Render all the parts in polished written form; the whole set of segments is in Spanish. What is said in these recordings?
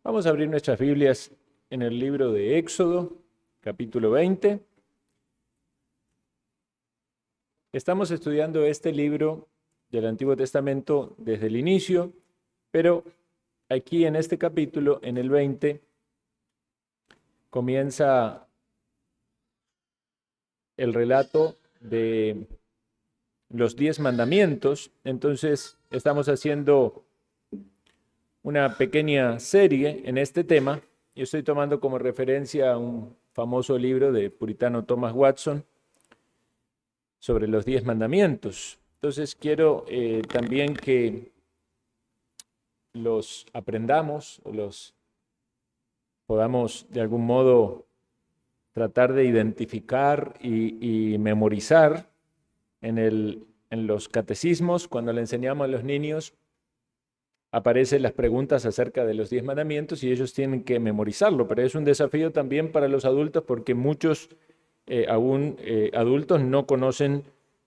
Vamos a abrir nuestras Biblias en el libro de Éxodo, capítulo 20. Estamos estudiando este libro del Antiguo Testamento desde el inicio, pero aquí en este capítulo, en el 20, comienza el relato de los 10 mandamientos. Entonces, estamos haciendo una pequeña serie en este tema. Yo estoy tomando como referencia un famoso libro de puritano Thomas Watson sobre los 10 mandamientos. Entonces quiero también que los aprendamos, o los podamos de algún modo tratar de identificar y memorizar en los catecismos. Cuando le enseñamos a los niños, aparecen las preguntas acerca de los 10 mandamientos y ellos tienen que memorizarlo, pero es un desafío también para los adultos porque muchos adultos no conocen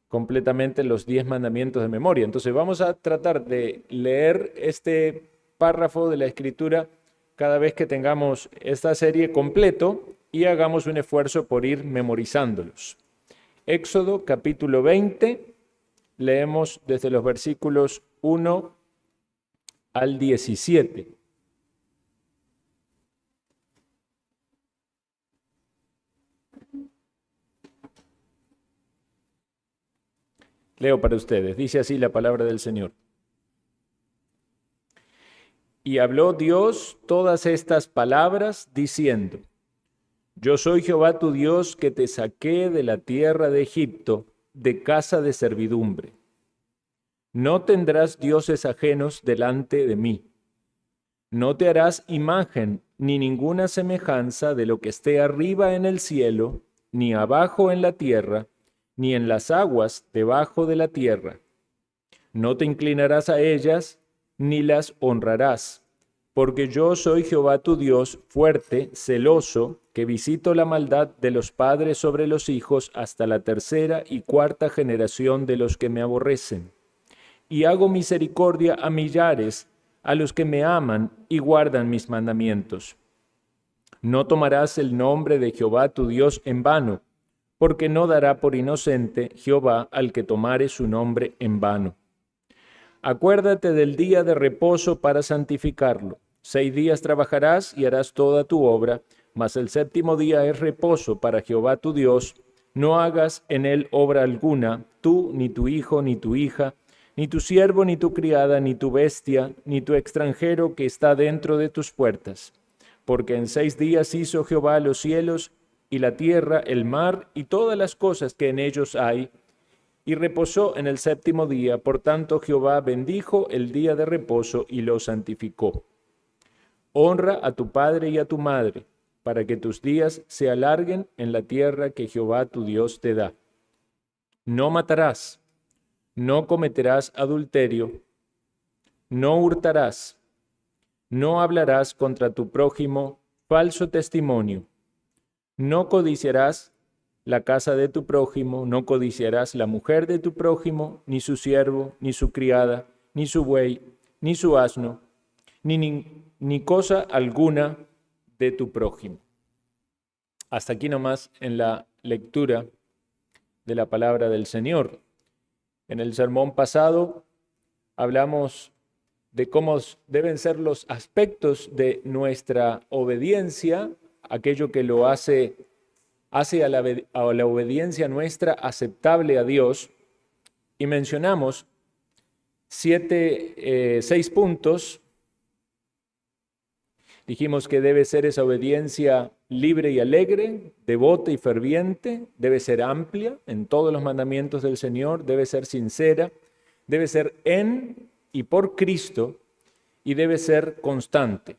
completamente los 10 mandamientos de memoria. Entonces vamos a tratar de leer este párrafo de la Escritura cada vez que tengamos esta serie completo y hagamos un esfuerzo por ir memorizándolos. Éxodo capítulo 20, leemos desde los versículos 1 al 17. Leo para ustedes. Dice así la palabra del Señor. Y habló Dios todas estas palabras diciendo: Yo soy Jehová tu Dios que te saqué de la tierra de Egipto, de casa de servidumbre. No tendrás dioses ajenos delante de mí. No te harás imagen ni ninguna semejanza de lo que esté arriba en el cielo, ni abajo en la tierra, ni en las aguas debajo de la tierra. No te inclinarás a ellas, ni las honrarás, porque yo soy Jehová tu Dios, fuerte, celoso, que visito la maldad de los padres sobre los hijos hasta la tercera y cuarta generación de los que me aborrecen. Y hago misericordia a millares, a los que me aman y guardan mis mandamientos. No tomarás el nombre de Jehová tu Dios en vano, porque no dará por inocente Jehová al que tomare su nombre en vano. Acuérdate del día de reposo para santificarlo. 6 días trabajarás y harás toda tu obra, mas el séptimo día es reposo para Jehová tu Dios. No hagas en él obra alguna, tú, ni tu hijo, ni tu hija, ni tu siervo, ni tu criada, ni tu bestia, ni tu extranjero que está dentro de tus puertas. Porque en 6 días hizo Jehová los cielos y la tierra, el mar y todas las cosas que en ellos hay, y reposó en el séptimo día. Por tanto Jehová bendijo el día de reposo y lo santificó. Honra a tu padre y a tu madre, para que tus días se alarguen en la tierra que Jehová tu Dios te da. No matarás. No cometerás adulterio, no hurtarás, no hablarás contra tu prójimo falso testimonio, no codiciarás la casa de tu prójimo, no codiciarás la mujer de tu prójimo, ni su siervo, ni su criada, ni su buey, ni su asno, ni cosa alguna de tu prójimo. Hasta aquí nomás en la lectura de la palabra del Señor. En el sermón pasado hablamos de cómo deben ser los aspectos de nuestra obediencia, aquello que lo hace a la obediencia nuestra aceptable a Dios, y mencionamos 6 puntos. Dijimos que debe ser esa obediencia libre y alegre, devota y ferviente, debe ser amplia en todos los mandamientos del Señor, debe ser sincera, debe ser en y por Cristo y debe ser constante.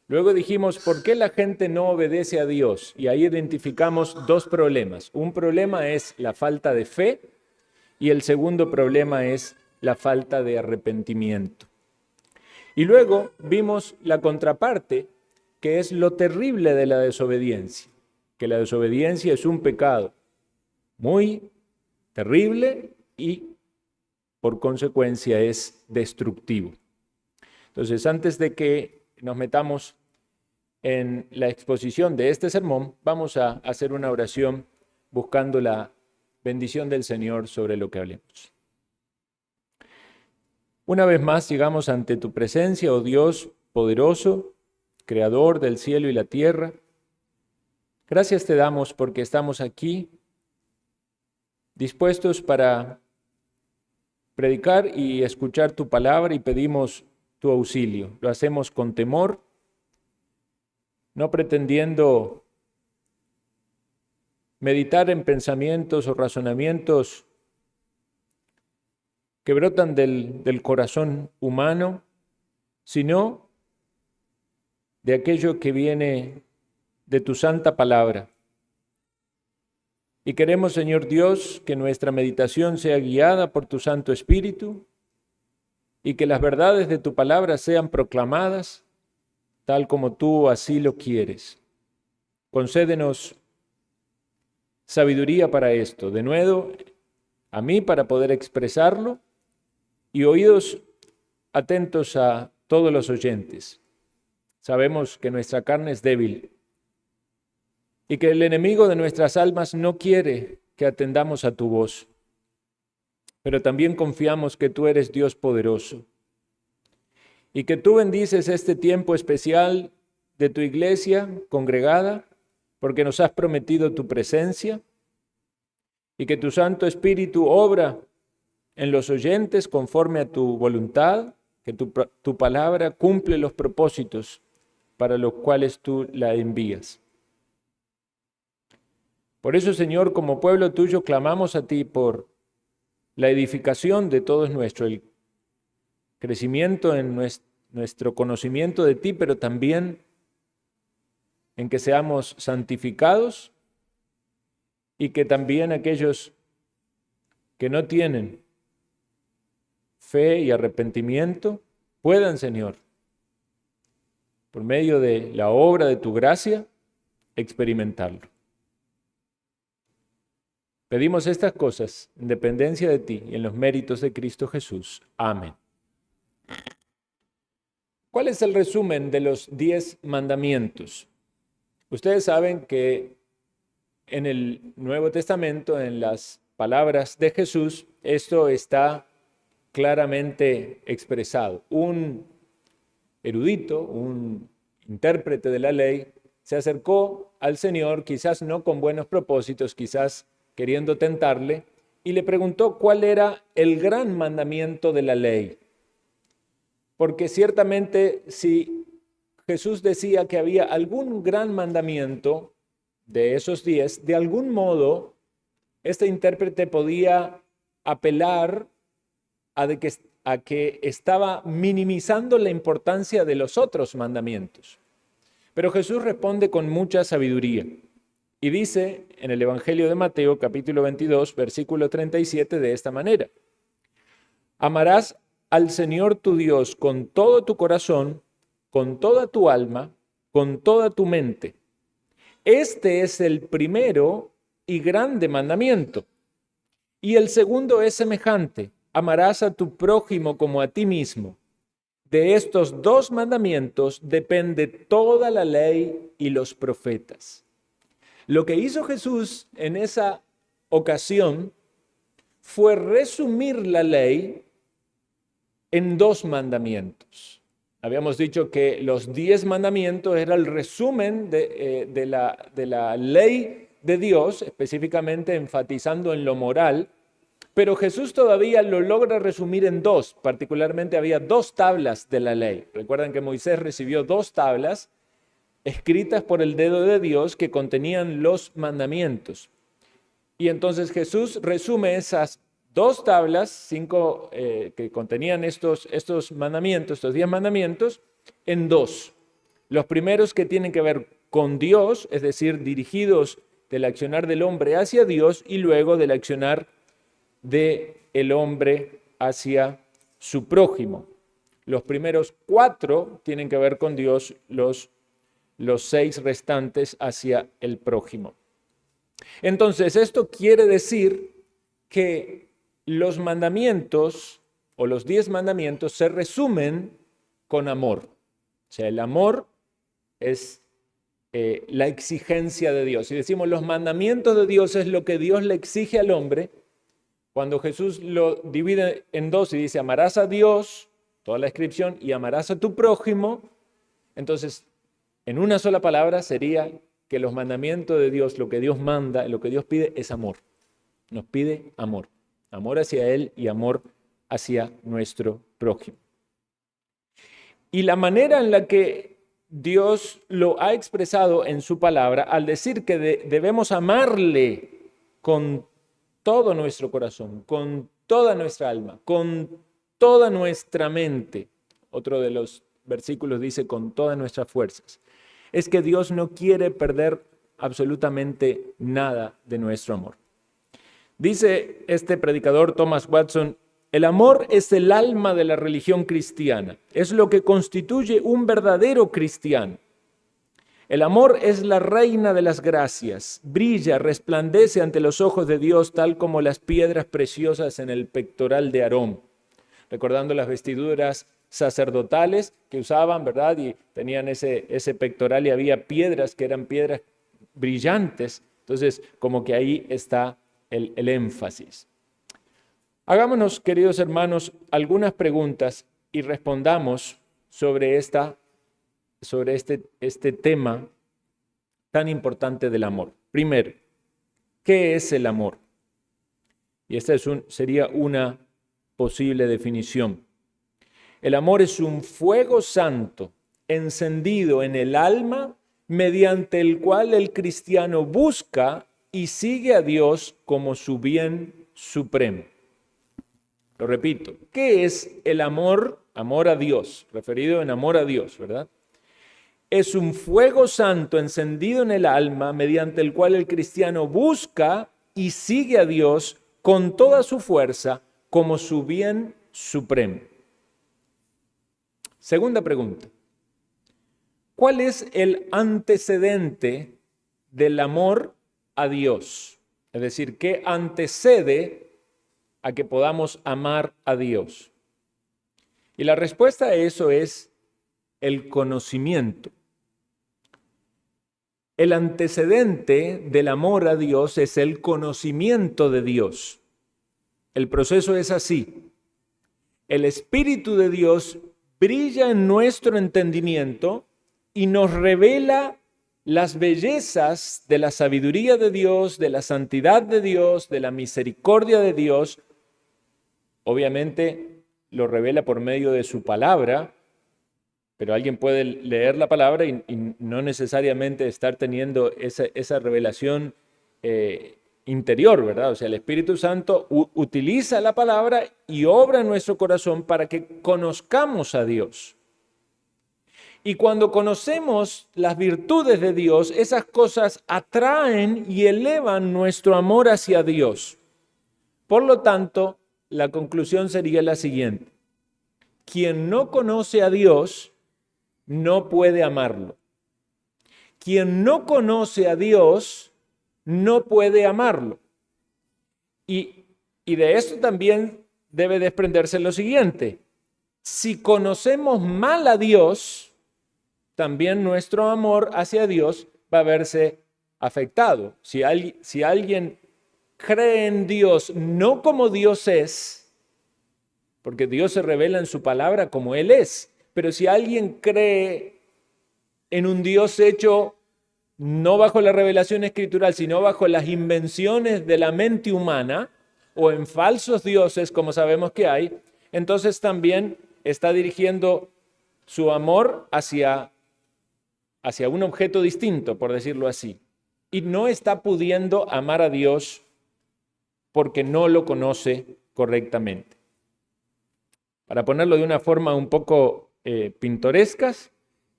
Luego dijimos, ¿por qué la gente no obedece a Dios? Y ahí identificamos 2 problemas. Un problema es la falta de fe y el segundo problema es la falta de arrepentimiento. Y luego vimos la contraparte, que es lo terrible de la desobediencia, que la desobediencia es un pecado muy terrible y por consecuencia es destructivo. Entonces, antes de que nos metamos en la exposición de este sermón, vamos a hacer una oración buscando la bendición del Señor sobre lo que hablemos. Una vez más llegamos ante tu presencia, oh Dios poderoso, creador del cielo y la tierra. Gracias te damos porque estamos aquí dispuestos para predicar y escuchar tu palabra y pedimos tu auxilio. Lo hacemos con temor, no pretendiendo meditar en pensamientos o razonamientos que brotan del corazón humano, sino de aquello que viene de tu santa palabra. Y queremos, Señor Dios, que nuestra meditación sea guiada por tu Santo Espíritu y que las verdades de tu palabra sean proclamadas tal como tú así lo quieres. Concédenos sabiduría para esto, de nuevo, a mí para poder expresarlo y oídos atentos a todos los oyentes. Sabemos que nuestra carne es débil y que el enemigo de nuestras almas no quiere que atendamos a tu voz, pero también confiamos que tú eres Dios poderoso y que tú bendices este tiempo especial de tu iglesia congregada porque nos has prometido tu presencia y que tu Santo Espíritu obra en los oyentes conforme a tu voluntad, que tu palabra cumple los propósitos para los cuales tú la envías. Por eso, Señor, como pueblo tuyo, clamamos a ti por la edificación de todos nuestros, el crecimiento en nuestro conocimiento de ti, pero también en que seamos santificados y que también aquellos que no tienen fe y arrepentimiento puedan, Señor, por medio de la obra de tu gracia, experimentarlo. Pedimos estas cosas en dependencia de ti y en los méritos de Cristo Jesús. Amén. ¿Cuál es el resumen de los 10 mandamientos? Ustedes saben que en el Nuevo Testamento, en las palabras de Jesús, esto está claramente expresado. Un erudito, un intérprete de la ley, se acercó al Señor, quizás no con buenos propósitos, quizás queriendo tentarle, y le preguntó cuál era el gran mandamiento de la ley. Porque ciertamente si Jesús decía que había algún gran mandamiento de esos 10, de algún modo este intérprete podía apelar a que estaba minimizando la importancia de los otros mandamientos. Pero Jesús responde con mucha sabiduría y dice en el Evangelio de Mateo, capítulo 22, versículo 37, de esta manera: amarás al Señor tu Dios con todo tu corazón, con toda tu alma, con toda tu mente. Este es el primero y grande mandamiento. Y el segundo es semejante: amarás a tu prójimo como a ti mismo. De estos 2 mandamientos depende toda la ley y los profetas. Lo que hizo Jesús en esa ocasión fue resumir la ley en 2 mandamientos. Habíamos dicho que los 10 mandamientos era el resumen de la ley de Dios, específicamente enfatizando en lo moral, pero Jesús todavía lo logra resumir en 2, particularmente había 2 tablas de la ley. Recuerdan que Moisés recibió 2 tablas escritas por el dedo de Dios que contenían los mandamientos. Y entonces Jesús resume esas 2 tablas, 5 que contenían estos mandamientos, estos 10 mandamientos, en 2. Los primeros que tienen que ver con Dios, es decir, dirigidos del accionar del hombre hacia Dios y luego del accionar del hombre hacia su prójimo. Los primeros 4 tienen que ver con Dios, los 6 restantes hacia el prójimo. Entonces, esto quiere decir que los mandamientos o los 10 mandamientos se resumen con amor. O sea, el amor es la exigencia de Dios. Si decimos los mandamientos de Dios es lo que Dios le exige al hombre, cuando Jesús lo divide en dos y dice amarás a Dios, toda la descripción, y amarás a tu prójimo, entonces en una sola palabra sería que los mandamientos de Dios, lo que Dios manda, lo que Dios pide es amor. Nos pide amor. Amor hacia Él y amor hacia nuestro prójimo. Y la manera en la que Dios lo ha expresado en su palabra, al decir que debemos amarle con todo nuestro corazón, con toda nuestra alma, con toda nuestra mente. Otro de los versículos dice con todas nuestras fuerzas. Es que Dios no quiere perder absolutamente nada de nuestro amor. Dice este predicador Thomas Watson, el amor es el alma de la religión cristiana, es lo que constituye un verdadero cristiano. El amor es la reina de las gracias, brilla, resplandece ante los ojos de Dios tal como las piedras preciosas en el pectoral de Aarón. Recordando las vestiduras sacerdotales que usaban, ¿verdad? Y tenían ese pectoral y había piedras que eran piedras brillantes. Entonces, como que ahí está el énfasis. Hagámonos, queridos hermanos, algunas preguntas y respondamos sobre este tema tan importante del amor. Primero, ¿qué es el amor? Y esta sería una posible definición. El amor es un fuego santo encendido en el alma mediante el cual el cristiano busca y sigue a Dios como su bien supremo. Lo repito, ¿qué es el amor? Amor a Dios, referido en amor a Dios, ¿verdad? Es un fuego santo encendido en el alma mediante el cual el cristiano busca y sigue a Dios con toda su fuerza como su bien supremo. Segunda pregunta. ¿Cuál es el antecedente del amor a Dios? Es decir, ¿qué antecede a que podamos amar a Dios? Y la respuesta a eso es el conocimiento. El antecedente del amor a Dios es el conocimiento de Dios. El proceso es así. El Espíritu de Dios brilla en nuestro entendimiento y nos revela las bellezas de la sabiduría de Dios, de la santidad de Dios, de la misericordia de Dios. Obviamente lo revela por medio de su palabra, pero alguien puede leer la palabra y no necesariamente estar teniendo esa revelación interior, ¿verdad? O sea, el Espíritu Santo utiliza la palabra y obra en nuestro corazón para que conozcamos a Dios. Y cuando conocemos las virtudes de Dios, esas cosas atraen y elevan nuestro amor hacia Dios. Por lo tanto, la conclusión sería la siguiente. Quien no conoce a Dios no puede amarlo. Quien no conoce a Dios no puede amarlo. Y de esto también debe desprenderse lo siguiente. Si conocemos mal a Dios, también nuestro amor hacia Dios va a verse afectado. Si alguien cree en Dios no como Dios es, porque Dios se revela en su palabra como Él es, pero si alguien cree en un Dios hecho no bajo la revelación escritural, sino bajo las invenciones de la mente humana, o en falsos dioses, como sabemos que hay, entonces también está dirigiendo su amor hacia un objeto distinto, por decirlo así, y no está pudiendo amar a Dios porque no lo conoce correctamente. Para ponerlo de una forma un poco pintorescas,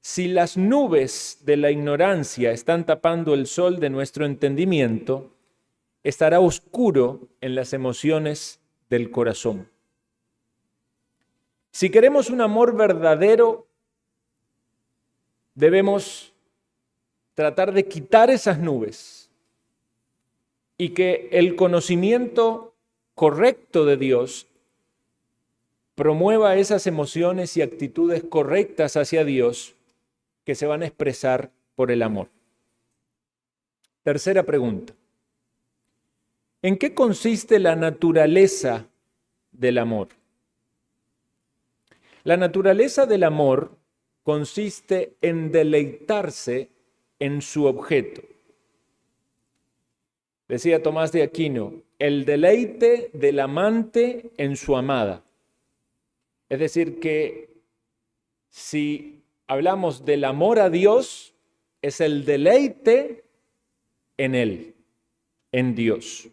si las nubes de la ignorancia están tapando el sol de nuestro entendimiento, estará oscuro en las emociones del corazón. Si queremos un amor verdadero, debemos tratar de quitar esas nubes y que el conocimiento correcto de Dios promueva esas emociones y actitudes correctas hacia Dios que se van a expresar por el amor. Tercera pregunta. ¿En qué consiste la naturaleza del amor? La naturaleza del amor consiste en deleitarse en su objeto. Decía Tomás de Aquino, el deleite del amante en su amada. Es decir, que si hablamos del amor a Dios, es el deleite en Él, en Dios.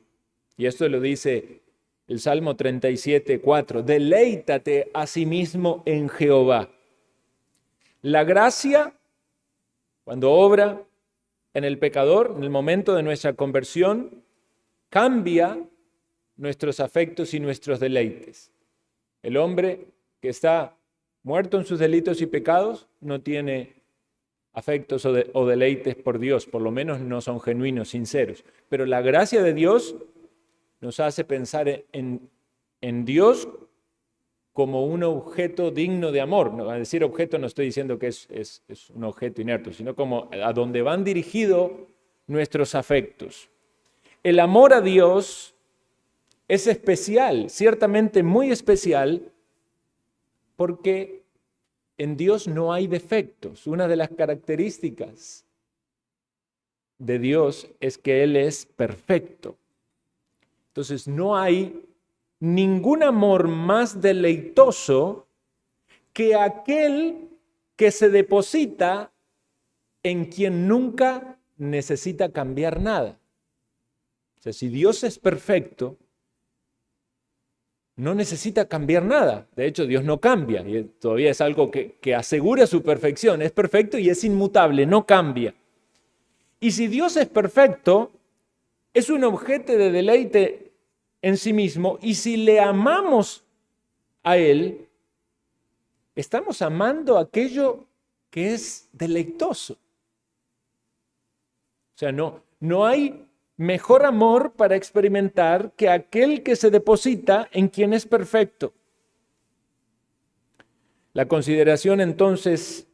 Y esto lo dice el Salmo 37:4, deleítate a sí mismo en Jehová. La gracia, cuando obra en el pecador, en el momento de nuestra conversión, cambia nuestros afectos y nuestros deleites. El hombre que está muerto en sus delitos y pecados no tiene afectos o deleites por Dios, por lo menos no son genuinos, sinceros. Pero la gracia de Dios nos hace pensar en Dios como un objeto digno de amor. No, al decir objeto no estoy diciendo que es un objeto inerte, sino como a donde van dirigidos nuestros afectos. El amor a Dios es especial, ciertamente muy especial, porque en Dios no hay defectos. Una de las características de Dios es que Él es perfecto. Entonces no hay ningún amor más deleitoso que aquel que se deposita en quien nunca necesita cambiar nada. O sea, si Dios es perfecto, no necesita cambiar nada. De hecho, Dios no cambia. Y todavía es algo que asegura su perfección. Es perfecto y es inmutable, no cambia. Y si Dios es perfecto, es un objeto de deleite en sí mismo. Y si le amamos a Él, estamos amando aquello que es deleitoso. O sea, no hay mejor amor para experimentar que aquel que se deposita en quien es perfecto. La consideración entonces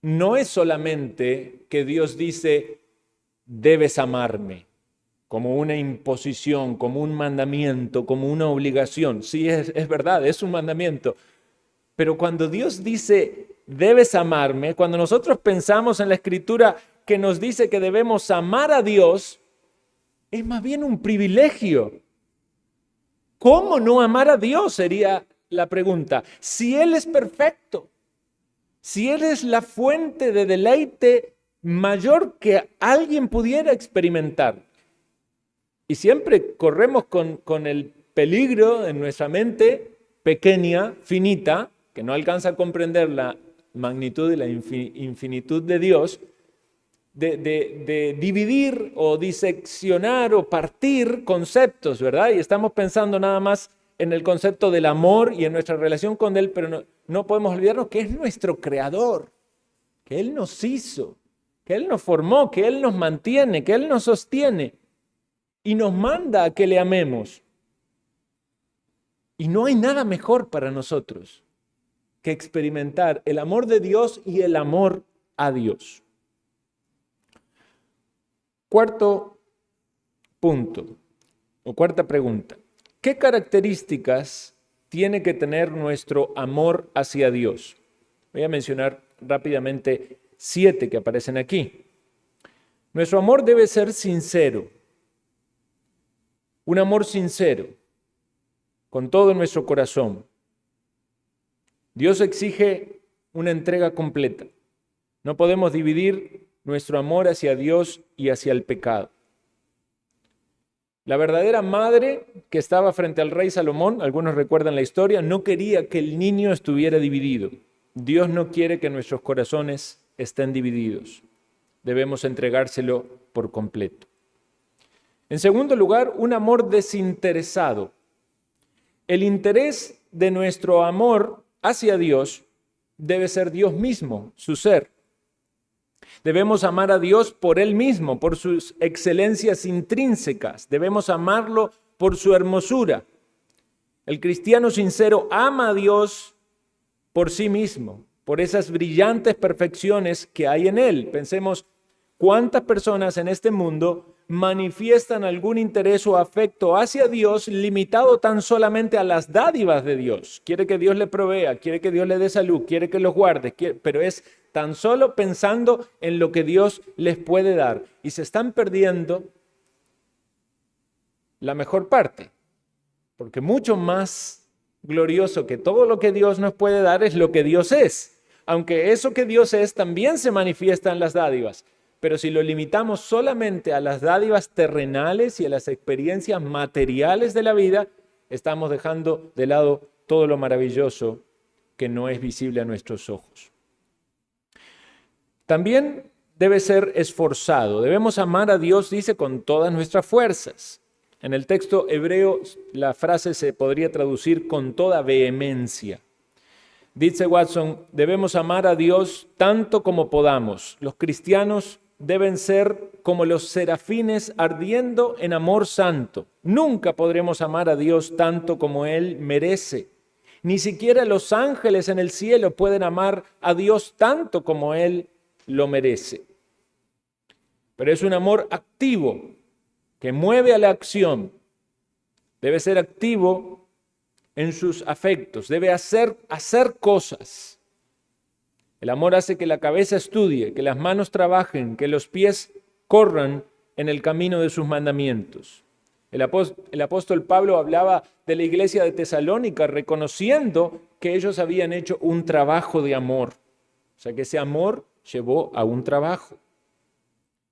no es solamente que Dios dice, debes amarme, como una imposición, como un mandamiento, como una obligación. Sí, es verdad, es un mandamiento. Pero cuando Dios dice, debes amarme, cuando nosotros pensamos en la Escritura que nos dice que debemos amar a Dios, es más bien un privilegio. ¿Cómo no amar a Dios? Sería la pregunta. Si Él es perfecto, si Él es la fuente de deleite mayor que alguien pudiera experimentar. Y siempre corremos con el peligro en nuestra mente pequeña, finita, que no alcanza a comprender la magnitud y la infinitud de Dios, de dividir o diseccionar o partir conceptos, ¿verdad? Y estamos pensando nada más en el concepto del amor y en nuestra relación con Él, pero no podemos olvidarnos que es nuestro creador, que Él nos hizo, que Él nos formó, que Él nos mantiene, que Él nos sostiene y nos manda a que le amemos. Y no hay nada mejor para nosotros que experimentar el amor de Dios y el amor a Dios. Cuarto punto, o cuarta pregunta. ¿Qué características tiene que tener nuestro amor hacia Dios? Voy a mencionar rápidamente 7 que aparecen aquí. Nuestro amor debe ser sincero. Un amor sincero, con todo nuestro corazón. Dios exige una entrega completa. No podemos dividir nuestro amor hacia Dios y hacia el pecado. La verdadera madre que estaba frente al rey Salomón, algunos recuerdan la historia, no quería que el niño estuviera dividido. Dios no quiere que nuestros corazones estén divididos. Debemos entregárselo por completo. En segundo lugar, un amor desinteresado. El interés de nuestro amor hacia Dios debe ser Dios mismo, su ser. Debemos amar a Dios por Él mismo, por sus excelencias intrínsecas. Debemos amarlo por su hermosura. El cristiano sincero ama a Dios por sí mismo, por esas brillantes perfecciones que hay en Él. Pensemos cuántas personas en este mundo manifiestan algún interés o afecto hacia Dios limitado tan solamente a las dádivas de Dios. Quiere que Dios le provea, quiere que Dios le dé salud, quiere que los guarde, pero es tan solo pensando en lo que Dios les puede dar. Y se están perdiendo la mejor parte, porque mucho más glorioso que todo lo que Dios nos puede dar es lo que Dios es. Aunque eso que Dios es también se manifiesta en las dádivas. Pero si lo limitamos solamente a las dádivas terrenales y a las experiencias materiales de la vida, estamos dejando de lado todo lo maravilloso que no es visible a nuestros ojos. También debe ser esforzado. Debemos amar a Dios, dice, con todas nuestras fuerzas. En el texto hebreo la frase se podría traducir con toda vehemencia. Dice Watson, debemos amar a Dios tanto como podamos. Los cristianos deben ser como los serafines ardiendo en amor santo. Nunca podremos amar a Dios tanto como Él merece. Ni siquiera los ángeles en el cielo pueden amar a Dios tanto como Él lo merece. Pero es un amor activo que mueve a la acción. Debe ser activo en sus afectos, debe hacer cosas. El amor hace que la cabeza estudie, que las manos trabajen, que los pies corran en el camino de sus mandamientos. El apóstol Pablo hablaba de la iglesia de Tesalónica, reconociendo que ellos habían hecho un trabajo de amor. O sea que ese amor llevó a un trabajo.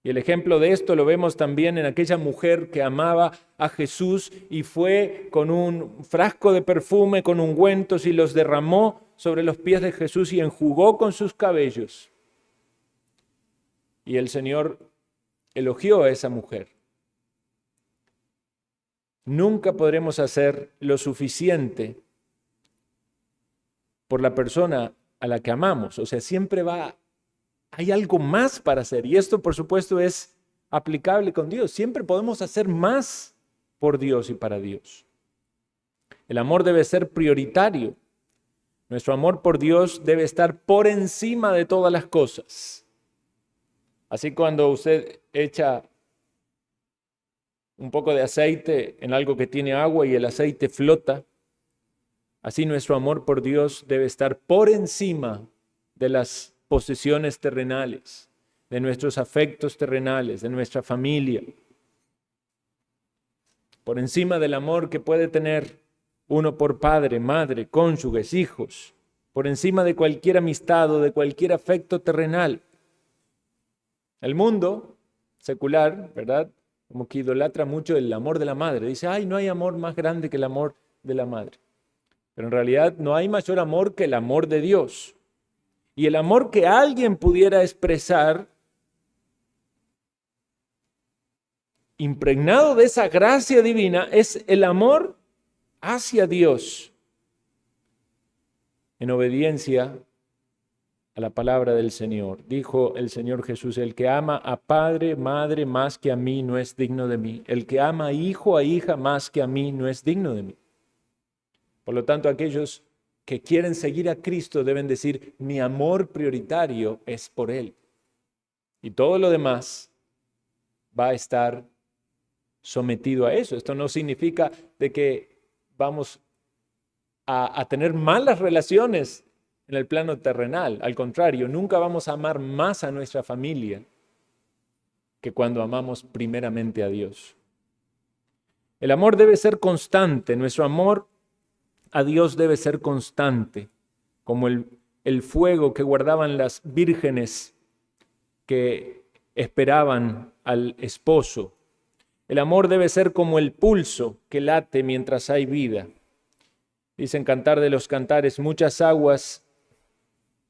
Y el ejemplo de esto lo vemos también en aquella mujer que amaba a Jesús y fue con un frasco de perfume, con ungüentos y los derramó sobre los pies de Jesús y enjugó con sus cabellos. Y el Señor elogió a esa mujer. Nunca podremos hacer lo suficiente por la persona a la que amamos. O sea, siempre hay algo más para hacer. Y esto, por supuesto, es aplicable con Dios. Siempre podemos hacer más por Dios y para Dios. El amor debe ser prioritario. Nuestro amor por Dios debe estar por encima de todas las cosas. Así cuando usted echa un poco de aceite en algo que tiene agua y el aceite flota, así nuestro amor por Dios debe estar por encima de las posesiones terrenales, de nuestros afectos terrenales, de nuestra familia, por encima del amor que puede tener uno por padre, madre, cónyuges, hijos, por encima de cualquier amistad o de cualquier afecto terrenal. El mundo secular, ¿verdad?, como que idolatra mucho el amor de la madre. Dice, ay, no hay amor más grande que el amor de la madre. Pero en realidad no hay mayor amor que el amor de Dios. Y el amor que alguien pudiera expresar, impregnado de esa gracia divina, es el amor hacia Dios, en obediencia a la palabra del Señor. Dijo el Señor Jesús, el que ama a padre, madre más que a mí no es digno de mí. El que ama a hijo, a hija más que a mí no es digno de mí. Por lo tanto, aquellos que quieren seguir a Cristo deben decir, mi amor prioritario es por Él. Y todo lo demás va a estar sometido a eso. Esto no significa de que vamos a tener malas relaciones en el plano terrenal. Al contrario, nunca vamos a amar más a nuestra familia que cuando amamos primeramente a Dios. El amor debe ser constante. Nuestro amor a Dios debe ser constante, como el fuego que guardaban las vírgenes que esperaban al esposo. El amor debe ser como el pulso que late mientras hay vida. Dicen Cantar de los Cantares,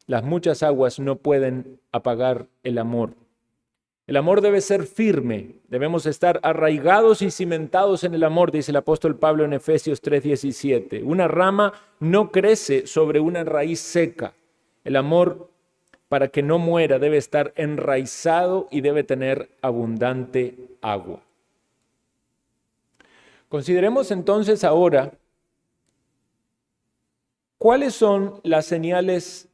las muchas aguas no pueden apagar el amor. El amor debe ser firme, debemos estar arraigados y cimentados en el amor, dice el apóstol Pablo en Efesios 3:17. Una rama no crece sobre una raíz seca. El amor, para que no muera, debe estar enraizado y debe tener abundante agua. Consideremos entonces ahora cuáles son las señales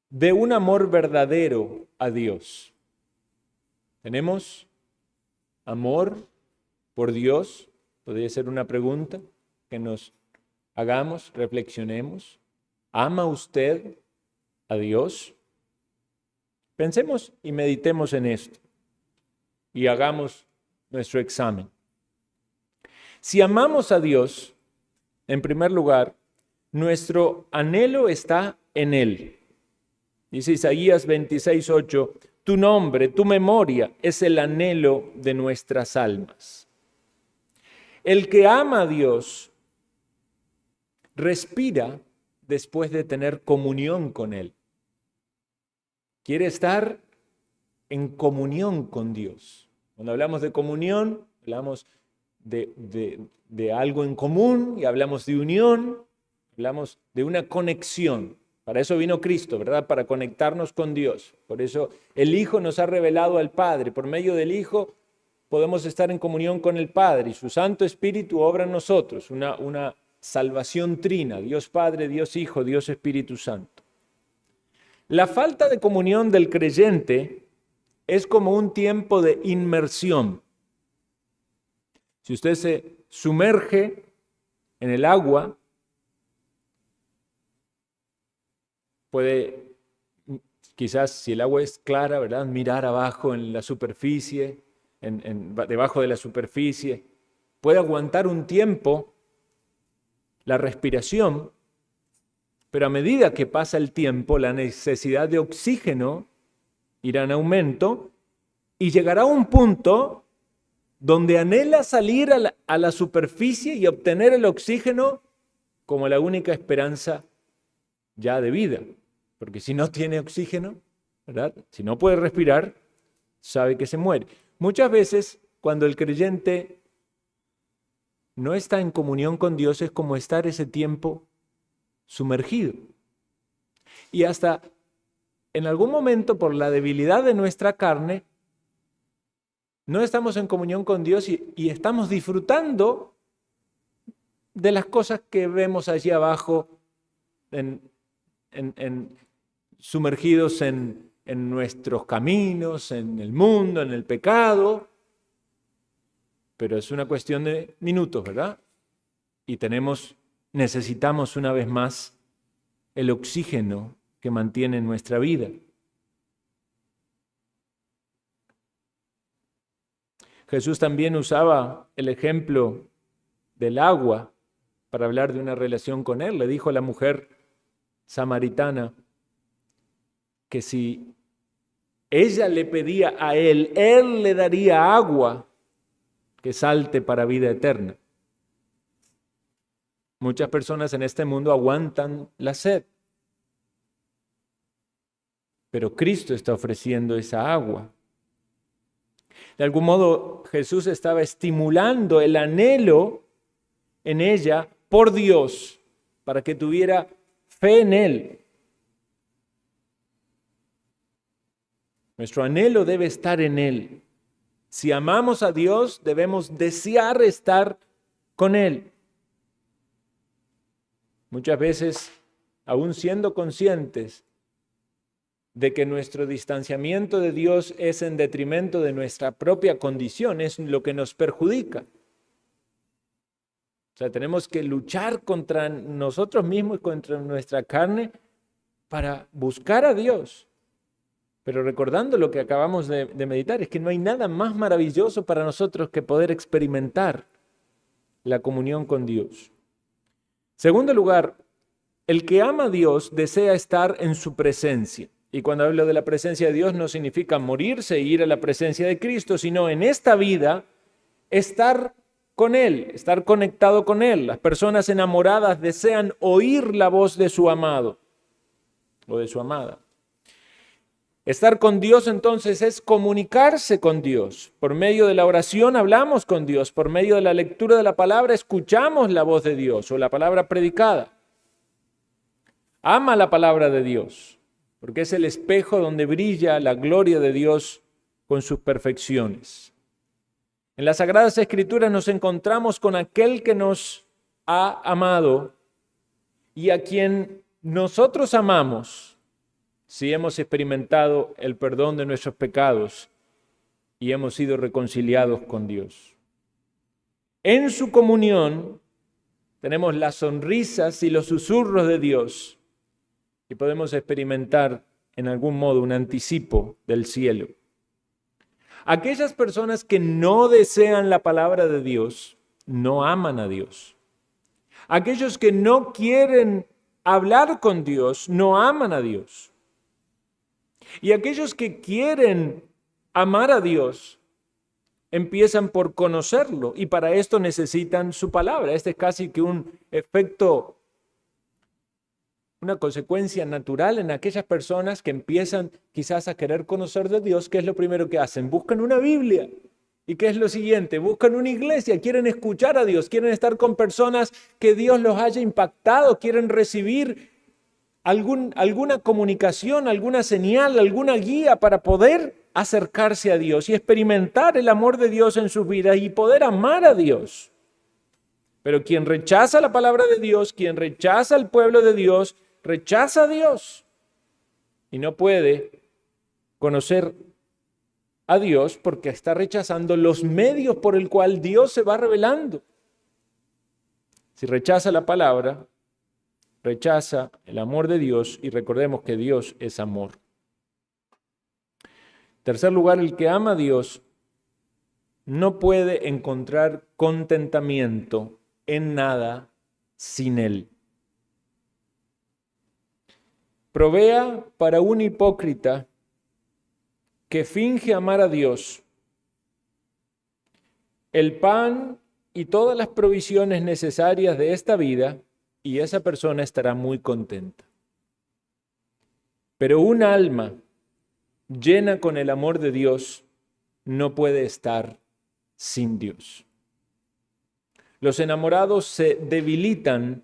de un amor verdadero a Dios. ¿Tenemos amor por Dios? Podría ser una pregunta que nos hagamos, reflexionemos. ¿Ama usted a Dios? Pensemos y meditemos en esto y hagamos nuestro examen. Si amamos a Dios, en primer lugar, nuestro anhelo está en Él. Dice Isaías 26:8, tu nombre, tu memoria es el anhelo de nuestras almas. El que ama a Dios respira después de tener comunión con Él. Quiere estar en comunión con Dios. Cuando hablamos de comunión, hablamos de algo en común y hablamos de unión, hablamos de una conexión. Para eso vino Cristo, ¿verdad? Para conectarnos con Dios. Por eso el Hijo nos ha revelado al Padre. Por medio del Hijo podemos estar en comunión con el Padre y su Santo Espíritu obra en nosotros. Una salvación trina, Dios Padre, Dios Hijo, Dios Espíritu Santo. La falta de comunión del creyente es como un tiempo de inmersión. Si usted se sumerge en el agua, puede, quizás si el agua es clara, ¿verdad?, mirar abajo en la superficie, debajo de la superficie. Puede aguantar un tiempo la respiración, pero a medida que pasa el tiempo, la necesidad de oxígeno irá en aumento y llegará a un punto donde anhela salir a la superficie y obtener el oxígeno como la única esperanza ya de vida. Porque si no tiene oxígeno, ¿verdad?, si no puede respirar, sabe que se muere. Muchas veces, cuando el creyente no está en comunión con Dios, es como estar ese tiempo sumergido. Y hasta en algún momento, por la debilidad de nuestra carne, no estamos en comunión con Dios y estamos disfrutando de las cosas que vemos allí abajo, sumergidos en nuestros caminos, en el mundo, en el pecado. Pero es una cuestión de minutos, ¿verdad? Y necesitamos una vez más el oxígeno que mantiene nuestra vida. Jesús también usaba el ejemplo del agua para hablar de una relación con Él. Le dijo a la mujer samaritana que si ella le pedía a Él, Él le daría agua que salte para vida eterna. Muchas personas en este mundo aguantan la sed, pero Cristo está ofreciendo esa agua. De algún modo, Jesús estaba estimulando el anhelo en ella por Dios, para que tuviera fe en Él. Nuestro anhelo debe estar en Él. Si amamos a Dios, debemos desear estar con Él. Muchas veces, aún siendo conscientes de que nuestro distanciamiento de Dios es en detrimento de nuestra propia condición, es lo que nos perjudica. O sea, tenemos que luchar contra nosotros mismos y contra nuestra carne para buscar a Dios. Pero recordando lo que acabamos de meditar, es que no hay nada más maravilloso para nosotros que poder experimentar la comunión con Dios. Segundo lugar, el que ama a Dios desea estar en su presencia. Y cuando hablo de la presencia de Dios no significa morirse e ir a la presencia de Cristo, sino en esta vida estar con Él, estar conectado con Él. Las personas enamoradas desean oír la voz de su amado o de su amada. Estar con Dios entonces es comunicarse con Dios. Por medio de la oración hablamos con Dios, por medio de la lectura de la palabra escuchamos la voz de Dios o la palabra predicada. Ama la palabra de Dios, porque es el espejo donde brilla la gloria de Dios con sus perfecciones. En las Sagradas Escrituras nos encontramos con aquel que nos ha amado y a quien nosotros amamos. si hemos experimentado el perdón de nuestros pecados y hemos sido reconciliados con Dios. En su comunión tenemos las sonrisas y los susurros de Dios y podemos experimentar en algún modo un anticipo del cielo. Aquellas personas que no desean la palabra de Dios no aman a Dios. Aquellos que no quieren hablar con Dios no aman a Dios. Y aquellos que quieren amar a Dios empiezan por conocerlo y para esto necesitan su palabra. Este es casi que un efecto, una consecuencia natural en aquellas personas que empiezan quizás a querer conocer de Dios. ¿Qué es lo primero que hacen? Buscan una Biblia. ¿Y qué es lo siguiente? Buscan una iglesia, quieren escuchar a Dios, quieren estar con personas que Dios los haya impactado, quieren recibir alguna comunicación, alguna señal, alguna guía para poder acercarse a Dios y experimentar el amor de Dios en sus vidas y poder amar a Dios. Pero quien rechaza la palabra de Dios, quien rechaza al pueblo de Dios, rechaza a Dios y no puede conocer a Dios porque está rechazando los medios por el cual Dios se va revelando. Si rechaza la palabra, rechaza el amor de Dios y recordemos que Dios es amor. En tercer lugar, el que ama a Dios no puede encontrar contentamiento en nada sin Él. Provea para un hipócrita que finge amar a Dios el pan y todas las provisiones necesarias de esta vida y esa persona estará muy contenta. Pero un alma llena con el amor de Dios no puede estar sin Dios. Los enamorados se debilitan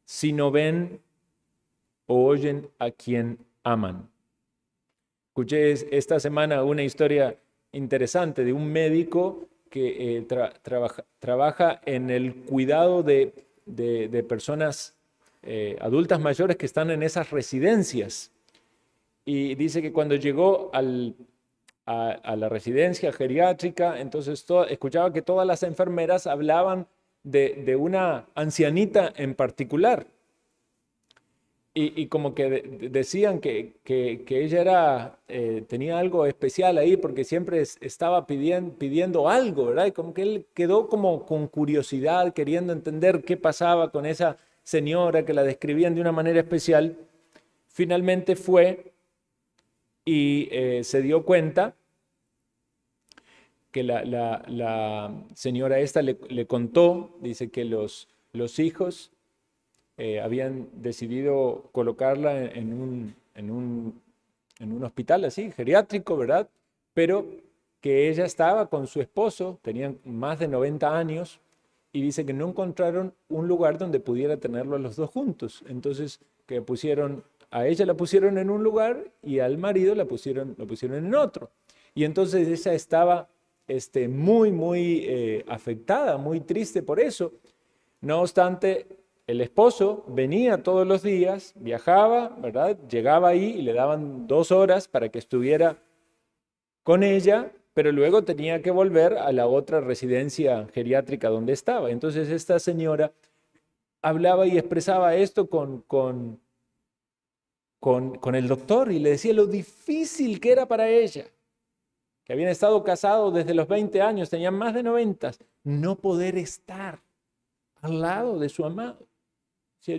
si no ven o oyen a quien aman. Escuché esta semana una historia interesante de un médico que trabaja en el cuidado de personas adultas mayores que están en esas residencias. Y dice que cuando llegó a la residencia geriátrica, entonces escuchaba que todas las enfermeras hablaban de una ancianita en particular. Y como que decían que ella tenía algo especial ahí porque siempre estaba pidiendo algo, ¿verdad? Y como que él quedó como con curiosidad, queriendo entender qué pasaba con esa señora que la describían de una manera especial. Finalmente fue y se dio cuenta que la señora esta le contó, dice que los hijos habían decidido colocarla en un hospital así, geriátrico, ¿verdad? Pero que ella estaba con su esposo, tenían más de 90 años, y dice que no encontraron un lugar donde pudiera tenerlos los dos juntos. Entonces, a ella la pusieron en un lugar y al marido lo pusieron en otro. Y entonces ella estaba muy afectada, muy triste por eso. No obstante, el esposo venía todos los días, viajaba, ¿verdad? Llegaba ahí y le daban 2 horas para que estuviera con ella, pero luego tenía que volver a la otra residencia geriátrica donde estaba. Entonces esta señora hablaba y expresaba esto con el doctor y le decía lo difícil que era para ella, que habían estado casados desde los 20 años, tenían más de 90, no poder estar al lado de su amado.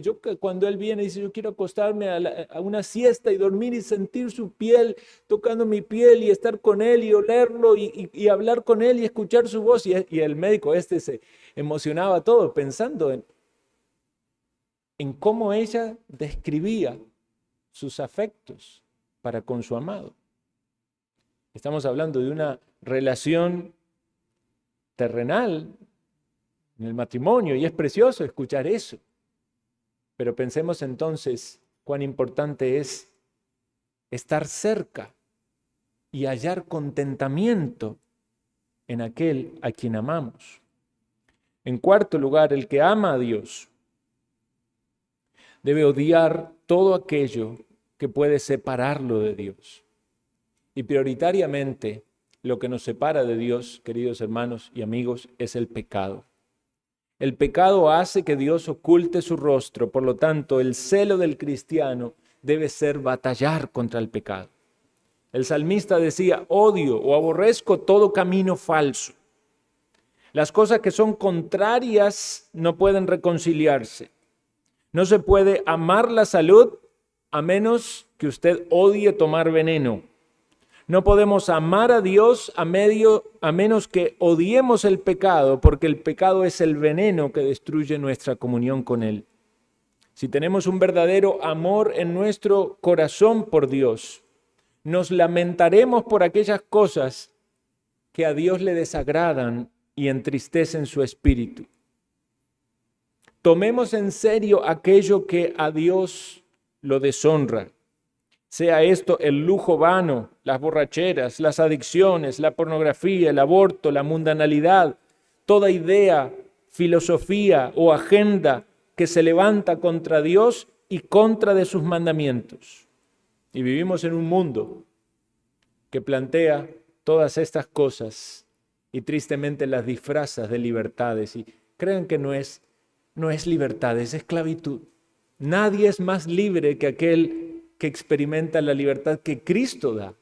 Yo cuando él viene y dice, yo quiero acostarme a una siesta y dormir y sentir su piel tocando mi piel y estar con él y olerlo y hablar con él y escuchar su voz. Y el médico se emocionaba todo pensando en cómo ella describía sus afectos para con su amado. Estamos hablando de una relación terrenal en el matrimonio y es precioso escuchar eso. Pero pensemos entonces cuán importante es estar cerca y hallar contentamiento en aquel a quien amamos. En cuarto lugar, el que ama a Dios debe odiar todo aquello que puede separarlo de Dios. Y prioritariamente, lo que nos separa de Dios, queridos hermanos y amigos, es el pecado. El pecado hace que Dios oculte su rostro, por lo tanto, el celo del cristiano debe ser batallar contra el pecado. El salmista decía, odio o aborrezco todo camino falso. Las cosas que son contrarias no pueden reconciliarse. No se puede amar la salud a menos que usted odie tomar veneno. No podemos amar a Dios a menos que odiemos el pecado, porque el pecado es el veneno que destruye nuestra comunión con Él. Si tenemos un verdadero amor en nuestro corazón por Dios, nos lamentaremos por aquellas cosas que a Dios le desagradan y entristecen su espíritu. Tomemos en serio aquello que a Dios lo deshonra. Sea esto el lujo vano, las borracheras, las adicciones, la pornografía, el aborto, la mundanalidad, toda idea, filosofía o agenda que se levanta contra Dios y contra de sus mandamientos. Y vivimos en un mundo que plantea todas estas cosas y tristemente las disfraza de libertades y creen que no es libertad, es esclavitud. Nadie es más libre que aquel que experimenta la libertad que Cristo da.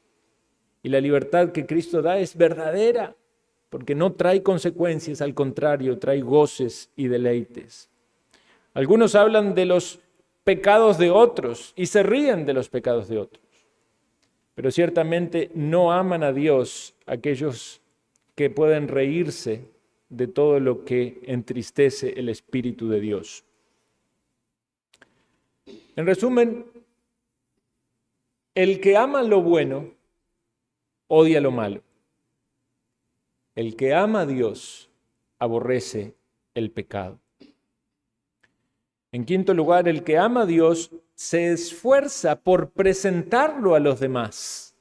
Y la libertad que Cristo da es verdadera, porque no trae consecuencias, al contrario, trae goces y deleites. Algunos hablan de los pecados de otros y se ríen de los pecados de otros, pero ciertamente no aman a Dios aquellos que pueden reírse de todo lo que entristece el Espíritu de Dios. En resumen, el que ama lo bueno, odia lo malo. El que ama a Dios, aborrece el pecado. En quinto lugar, el que ama a Dios se esfuerza por presentarlo a los demás.